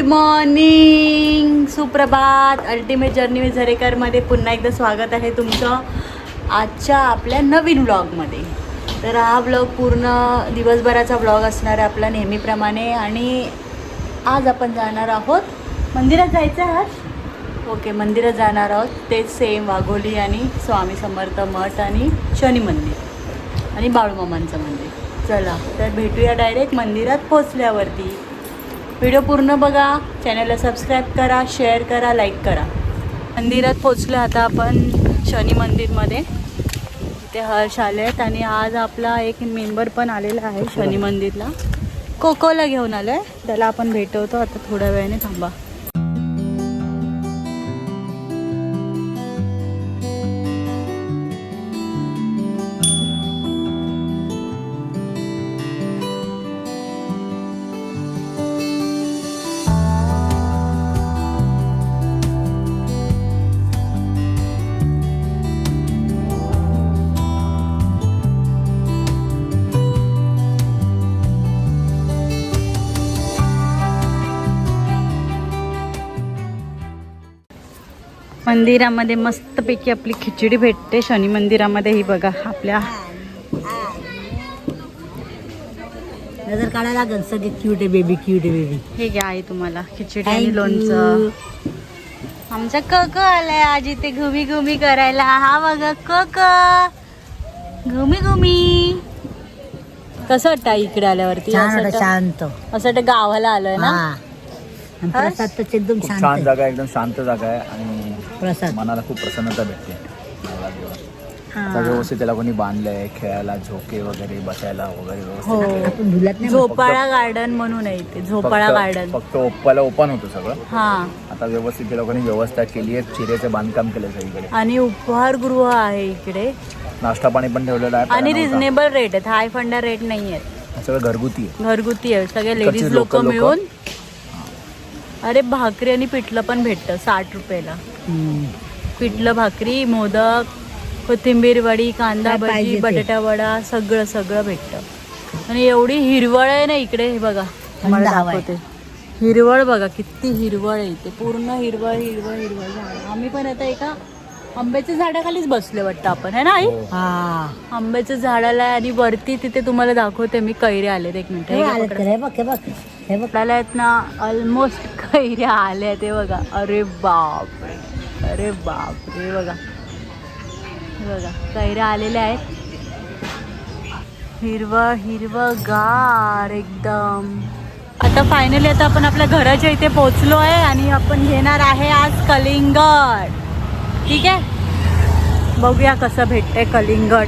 Morning, सुप्रभात. Ultimate journey with झरेकरमध्ये पुन्हा एकदा स्वागत आहे तुमचं आजच्या आपल्या नवीन व्लॉगमध्ये. तर हा व्लॉग पूर्ण दिवसभराचा व्लॉग असणार आहे आपला नेहमीप्रमाणे. आणि आज आपण जाणार आहोत मंदिरात. जायचं आहे आज. ओके, मंदिरात जाणार आहोत. तेच सेम वाघोली आणि स्वामी समर्थ मठ आणि शनी मंदिर आणि बाळूमामांचं मंदिर. चला तर भेटूया डायरेक्ट मंदिरात पोचल्यावरती. व्हिडिओ पूर्ण बघा, चॅनलला सबस्क्राईब करा, शेअर करा, लाईक करा. मंदिरात पोचलो आता आपण शनी मंदिरमध्ये. ते हर्ष आले आहेत आणि आज आपला एक मेंबर पण आलेला आहे शनी मंदिरला. कोकोला घेऊन आलो आहे, त्याला आपण भेटवतो आता थोड्या वेळाने. थांबा. मंदिरामध्ये मस्तपैकी आपली खिचडी भेटते शनी मंदिरामध्ये. ही बघा आपल्या नजर काढायला लागेल. सगळे क्यूट आहे बेबी, क्यूट आहे बेबी. हे घ्या आहे तुम्हाला खिचडी आणि लोणचं. आमचा कोको आलाय आज इथे घुमी घुमी करायला. हा बघा कोको घुमी घुमी. कसं वाटतं इकडे आल्यावरती? शांत असं वाटतं गावाला आलोय ना. प्रसाद तर एकदम खूप शांत छान आहे. जागा आहे, एकदम शांत जागा आहे आणि प्रसाद मनाला खूप प्रसन्नता भेटते. हा. सगळं व्यवस्थित त्याला कोणी बांधलंय, खेळायला झोके वगैरे, बसायला वगैरे व्यवस्थित हो. आहे. आपण झुलत नाही. झोपाळा गार्डन म्हणून आहे इथे. झोपाळा गार्डन. फक्त ओप्पाला ओपन होतं सगळं. हा. आता व्यवस्थित त्या लोकांनी व्यवस्था केली आहे. चिरेचं बांधकाम केलं सगळीकडे आणि उपहारगृह आहे इकडे नाश्ता पाणी पण ठेवलेलं आहे. आणि पहिला नव्हता. रिझनेबल रेट आहेत. हाय फंडा रेट नाही आहेत. सगळं घरगुती आहे. घरगुती आहे. सगळे लेडीज इकडचे लोक लोकं. मिळून. अरे भाकरी आणि पिठलं पण भेटतं 60 रुपयाला. पिठलं, भाकरी, मोदक, कोथिंबीर वडी, कांदा काय भजी, पाहिजे ते. बटाटा वडा, सगळं सगळं भेटतं. आणि एवढी हिरवळ आहे ना इकडे. हे बघा थंड मला हवा आहे. दाखवते. हिरवळ बघा किती हिरवळ आहे इथे. पूर्ण हिरवळ हिरवळ हिरवळ झाड. आम्ही पण आता एका आंब्याच्या झाडाखालीच बसले वाटतं आपण, है ना आई? हो. हा आंब्याच्या झाडाला आहे. आणि वरती तिथे तुम्हाला दाखवते मी कैऱ्या आले. एक मिनिट. हे आलं तर हे बघ, हे बघ, हे बघ. आपल्याला आहेत ना ऑलमोस्ट कैऱ्या आल्या. ते बघा. अरे बाप, अरे बाप रे. बघा हे बघा कैऱ्या आलेल्या आहेत. हिरवळ हिरवळ गार एकदम. आता फायनली आता आपण आपल्या घराच्या इथे पोहोचलो आहे आणि आपण घेणार आहे आज कलिंगड. ठीक आहे, बघूया कसं भेटतंय कलिंगड.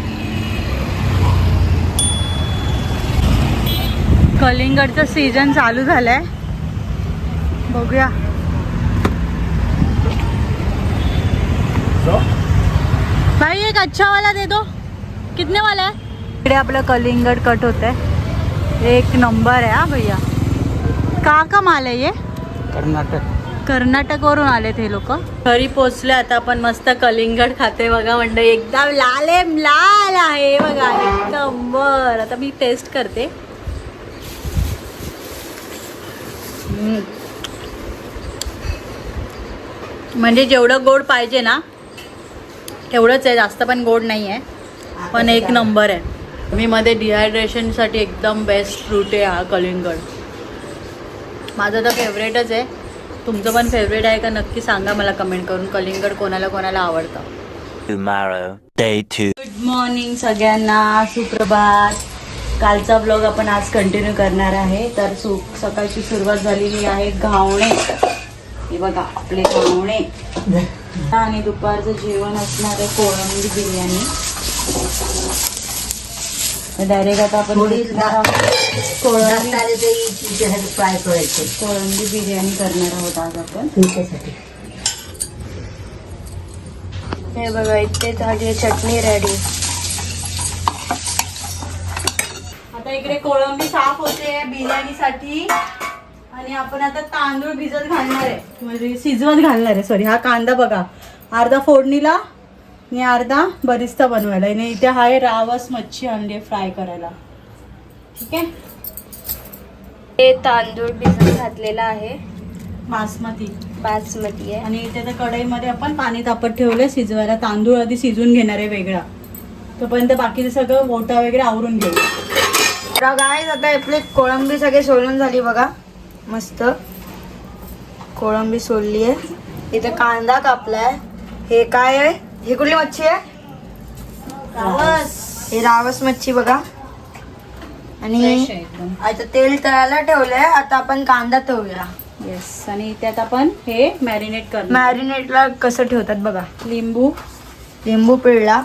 कलिंगडचं सीझन चालू झालंय. बघूया. भाई एक अच्छा वाला दे दो. कितने वाला है? इकडे आपलं कलिंगड कट होत आहे. एक नंबर आहे हा भैया. का माल आहे ये? कर्नाटक वरून आलेत हे लोक. घरी पोचले आता आपण. मस्त कलिंगड खाते बघा. म्हणजे एकदम लाल आहे बघा. एक नंबर. आता मी टेस्ट करते. म्हणजे जेवढं गोड पाहिजे ना तेवढंच आहे. जास्त पण गोड नाही आहे, पण एक नंबर आहे. मी मध्ये डिहायड्रेशनसाठी एकदम बेस्ट फ्रूट आहे हा कलिंगड. माझं तर फेवरेटच आहे. तुमचं पण फेवरेट आहे का नक्की सांगा मला कमेंट करून. कलिंगड कोणाला कोणाला आवडतं. गुड मॉर्निंग सगळ्यांना, सुप्रभात. कालचा ब्लॉग आपण आज कंटिन्यू करणार आहे. तर सकाळची सुरुवात झालेली आहे घावणे. हे बघा आपले घावणे. आणि दुपारचं जेवण असणार आहे कोळंबी बिर्याणी. डायरेक्ट आता आपण कोळंबी फ्राय करायचे. कोळंबी बिर्याणी करणार आहोत आज आपण. तुमच्यासाठी हे बघा इथे झाली चटणी रेडी. आता इकडे कोळंबी साफ होते बिर्याणीसाठी. आणि आपण आता तांदूळ भिजत घालणार आहे, म्हणजे शिजवत घालणार आहे. सॉरी, हा कांदा बघा अर्धा फोडणीला आणि अर्धा बरिस्ता बनवायला. आणि इथे हा आहे रावस मच्छी अंडे फ्राय करायला. ठीक आहे. हे तांदूळ भिजत घातलेला आहे बासमती बासमती आहे. आणि इथे त्या कढईमध्ये आपण पाणी तापत ठेवलंय शिजवायला. तांदूळ आधी शिजून घेणार आहे वेगळा, तोपर्यंत बाकीचं सगळं ओटा वगैरे आवरून घेऊ. तर गाईस आता आपली कोळंबी सगळी सोलून झाली बघा. मस्त कोळंबी सोलली आहे. इथे कांदा कापलाय. हे काय आहे? हे कुठली मच्छी आहे? हे रावस मच्छी बघा. आणि Fresh आहे एकदम. आता तेल तळायला ठेवलंय. आता आपण कांदा तळूया. येस. आणि त्यात आपण हे मॅरिनेट करणार. मॅरिनेटला कसं ठेवतात बघा. लिंबू पिळला.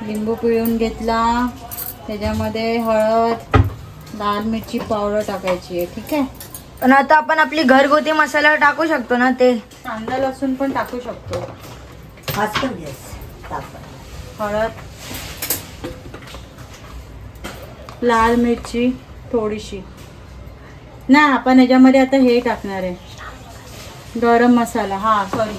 लिंबू पिळून घेतला. त्याच्यामध्ये हळद, लाल मिरची पावडर टाकायची आहे. ठीक आहे. पण आता आपण आपली घरगुती मसाला टाकू शकतो ना ते. कांदा लसूण पण टाकू शकतो. वाचतो गॅस तापत. हळद, लाल मिरची थोडीशी. ना आपण याच्यामध्ये आता हे टाकणार आहे, गरम मसाला. हा सॉरी,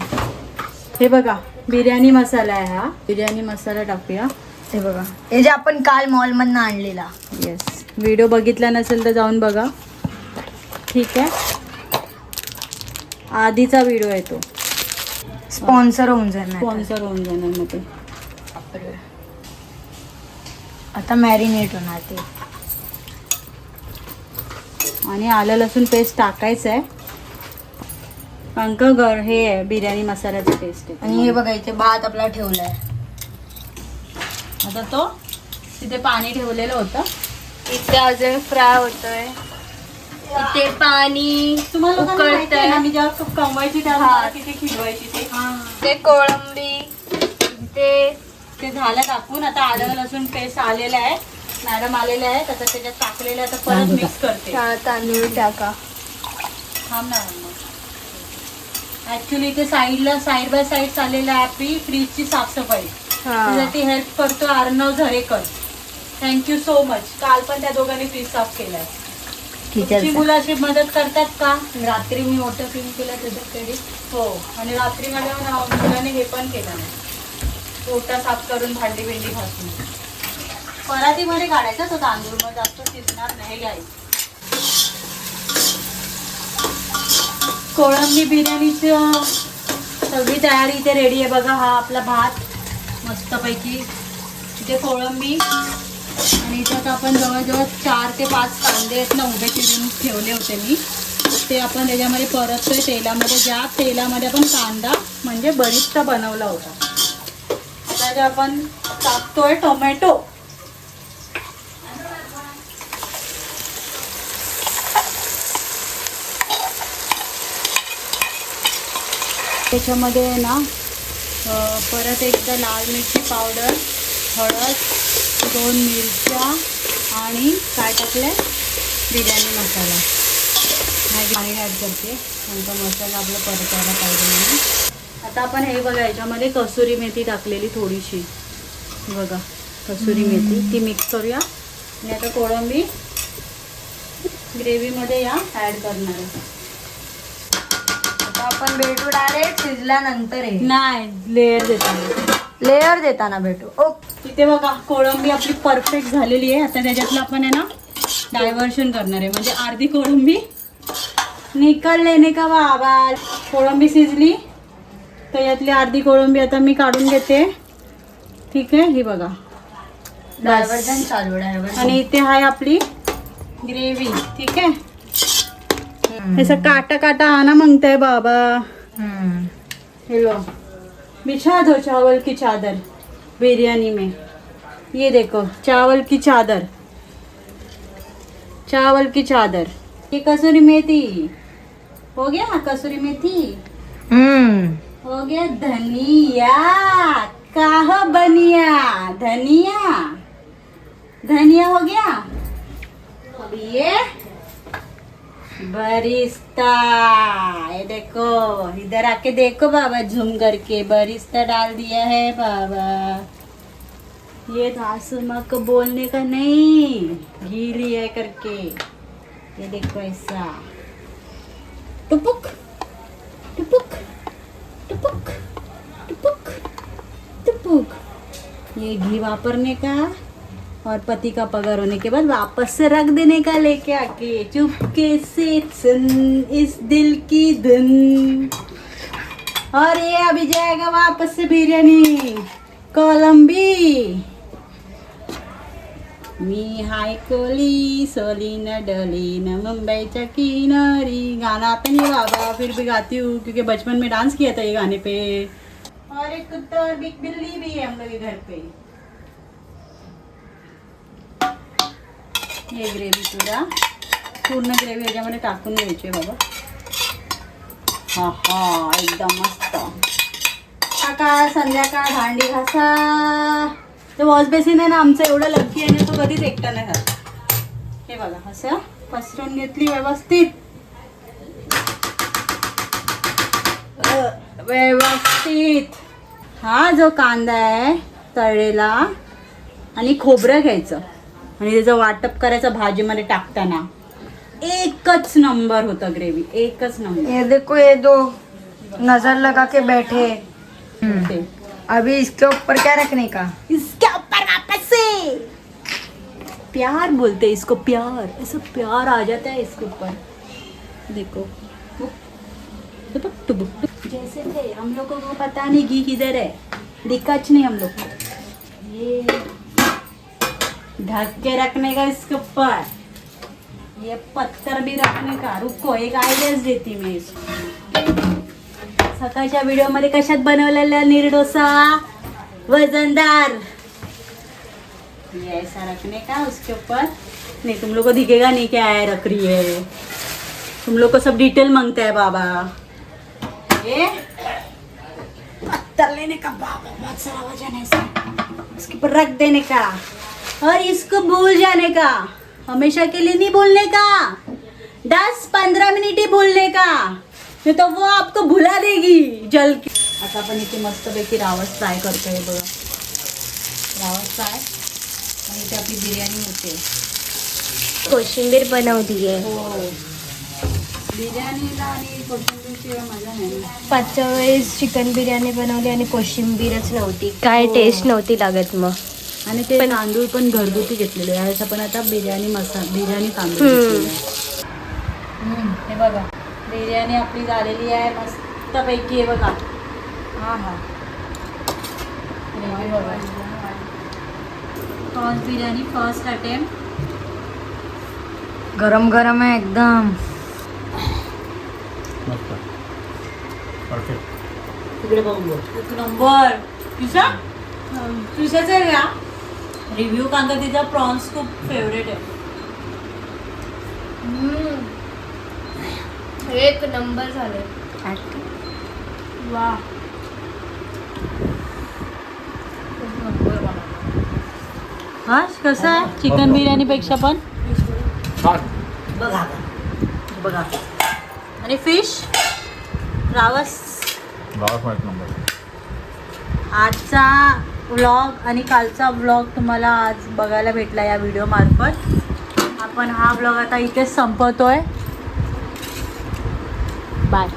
हे बघा बिर्याणी मसाला आहे हा. बिर्याणी मसाला टाकूया. हे बघा, हे जे आपण काल मॉल मधनं आणलेला. येस. व्हिडिओ बघितला नसेल तर जाऊन बघा. ठीक आहे. आधीचा व्हिडिओ आहे तो. स्पॉन्सर होऊन जाणार. स्पॉन्सर होऊन जाणार मग ते. आता मॅरिनेट होणार ते. आणि आलं लसूण पेस्ट टाकायचं आहे, कारण का हे आहे बिर्याणी मसाल्याचं पेस्ट आहे. आणि हे बघा इथे भात आपला ठेवलाय. आता तो तिथे पाणी ठेवलेलं होतं. इथे अजून फ्राय होतोय. इथे पाणी तुम्हाला लोकांना माहिती आहे ना, उकळतंय. मी जेव्हा कमवायची हा. त्याला तिथे खिडवायची ते ते कोळंबी ते झालं टाकून. आता आलं लसूण पेस्ट आलेलं आहे. मॅडम आलेले आहेत. आता त्याच्यात टाकलेलं आहे. आता परत मिक्स करते. तांदूळ टाका. थांब ना मग. ऍक्च्युली इथे साईडला साईड बाय साईड चाललेलं आहे आपली फ्रीजची साफसफाई. त्यासाठी हेल्प करतो Arnav Zarekar. Thank you so much. काल पण त्या दोघांनी फ्रीज साफ केलाय. तुमची मुलं अशी मदत करतात का? रात्री मी मोठं फिल्म केलं त्याच्यात क्रेडिट. हो. आणि रात्री माझ्या मुलाने हे पण केलं नाही, पोटा साफ करून भांडी बिंडी घासून. परातीमध्ये काढायचा तो तांदूळ, मग जास्त शिजणार नाही. घ्यायचं. कोळंबी बिर्याणीची सगळी तयारी इथे रेडी आहे बघा. हा आपला भात मस्तपैकी, इथे कोळंबी, आणि इथं आपण जवळजवळ 4 ते 5 कांदे आहेत ना उभे चिरून ठेवले होते मी. ते आपण त्याच्यामध्ये परततोय तेलामध्ये. ज्या तेलामध्ये आपण कांदा म्हणजे बरिस्ता बनवला होता. आता जे आपण टाकतोय टोमॅटो. त्याच्यामध्ये ना परत एकदा लाल मिरची पावडर, हळद, 2 मिरच्या आणि काय टाकलंय बिर्याणी मसाला. पाणी ॲड करते कारण का मसाला आपला परतायला पाहिजे म्हणून. आता आपण हे बघा याच्यामध्ये कसुरी मेथी टाकलेली थोडीशी बघा, कसुरी मेथी ती मिक्स करूया. आणि आता कोळंबी ग्रेव्हीमध्ये या ॲड करणार आहे. आता आपण भेटू डायरेक्ट शिजल्यानंतर. नाही, लेअर देताना भेटू. इथे बघा कोळंबी आपली परफेक्ट झालेली आहे. आता त्याच्यातलं आपण आहे ना डायव्हर्शन करणार आहे, म्हणजे अर्धी कोळंबी निकल लेने का बाबा. कोळंबी शिजली तर यातली अर्धी कोळंबी आता मी काढून घेते. ठीक आहे. ही बघा डायव्हर्जन चालू. डायव्हर्जन. आणि इथे आहे आपली ग्रेव्ही. ठीक आहे. ऐसा काटा काटा आना मांगता है बाबा. हेलो, बिछा दो चावल की चादर बिरयानी में. ये देखो चावल की चादर, चावल की चादर. ये कसूरी मेथी हो गया. कसुरी मेथी हो गया. धनिया कहाँ बनिया. धनिया धनिया हो गया. अब ये बरिस्ता. ये देखो, इधर आके देखो बाबा, झूम करके बरिस्ता डाल दिया है बाबा. ये आसमा को बोलने का नहीं, घी लिया करके. ये देखो ऐसा टुपुक टुपुक टुपुक टुपुक टुपुक. ये घी वापरने का और पति का पगार होने के बाद वापस से रख देने का लेके आके चुपके से सुन इस दिल की धुन। और ये अभी जाएगा वापस से बिर्याणी कोलंबी। मी हाय कोली सोली न डोली न मुंबईच्या किनारी। गाना आता नहीं बाबा, फिर भी गाती हूँ क्योंकि बचपन में डांस किया था ये गाने पे। और एक कुत्ता और एक बिल्ली भी है हम लोग के घर पे। हे ग्रेव्ही पूर्ण ग्रेव्ही याच्यामध्ये टाकून घ्यायची आहे बाबा। हा हा एकदम मस्त। सकाळ संध्याकाळ भांडी घासा। तो वॉश बेसिन आहे ना आमचं एवढं लक्की आहे ना, तो कधीच एकटा नाही खात। हे बघा असं पसरून घेतली व्यवस्थित व्यवस्थित। हा जो कांदा आहे तळलेला आणि खोबरं घ्यायचं आणि त्याचं वाटप करायचं भाजीमध्ये टाकताना, एकच नंबर होतं ग्रेव्ही, एकच नंबर। ये देखो ये दो नजर लगा के बैठे। ते अभी इसके ऊपर क्या रखने का? इसके ऊपर वापस से प्यार बोलते हैं इसको, प्यार। ऐसा प्यार आ जाता है इसके ऊपर। देखो जैसे थे हम लोगों को पता नहीं घी किधर है, दिक्कत नहीं हम लोग को। ये ढक के रखने का इसके ऊपर, ये पत्थर भी रखने का। रुको एक आयडियाज देती मैं इसको। सकाळच्या व्हिडिओ मध्ये कशात बनवलेला निर्डोसा वजनदार, ये ऐसा रखने का उसके ऊपर। नहीं तुम लोग को दिखेगा नहीं क्या है रख रही है, तुम लोग को सब डिटेल मांगता है बाबा। ये पत्थर लेने का बाबा, बहुत सारा वजन है इसमें, उसके ऊपर रख देने का और इसको भूल जाने का। हमेशा के लिए नहीं भूलने का, 10-15 मिनिट ही भूलने का, नहीं तो वो आपको भुला देगी जल के। आता आपण इथे मस्तपैकी रावस फ्राय करतोय बघा, रावस फ्राय। आणि इथे आपली बिर्याणी होते, कोशिंबीर बनवतीये। हो बिर्याणीला आणि कोशिंबीरशिवाय मजा नाही। पाचव्या वेळेस चिकन बिर्याणी बनवली आणि कोशिंबीरच नव्हती, काय टेस्ट नव्हती लागत मग। आणि ते तांदूळ पण घरगुती घेतलेले आहे, याचा पण आता बिर्याणी बिर्याणी तांदूळ घेतलेले आहे। हे बघा बिर्याणी आपली झालेली आहे मस्तपैकी, आहे बघा। हा हा हे बघा फर्स्ट बिर्याणी, फर्स्ट अटेम्प्ट। गरम गरम है एकदम। तिकडे बघून बोल, एक नंबर। तुझा तुझ्याच आहे का रिव्ह्यू? कांदा तिचा प्रॉन्स खूप फेवरेट आहे। एक नंबर झाले। वा हा कसं आहे चिकन बिर्याणी पेक्षा पण? बघा बघा आणि फिश रावस। आजचा व्लॉग आणि कालचा व्लॉग तुम्हाला आज बघायला भेटला या व्हिडिओ मार्फत। आपण हा व्लॉग आता इथेच संपवतोय। बाय।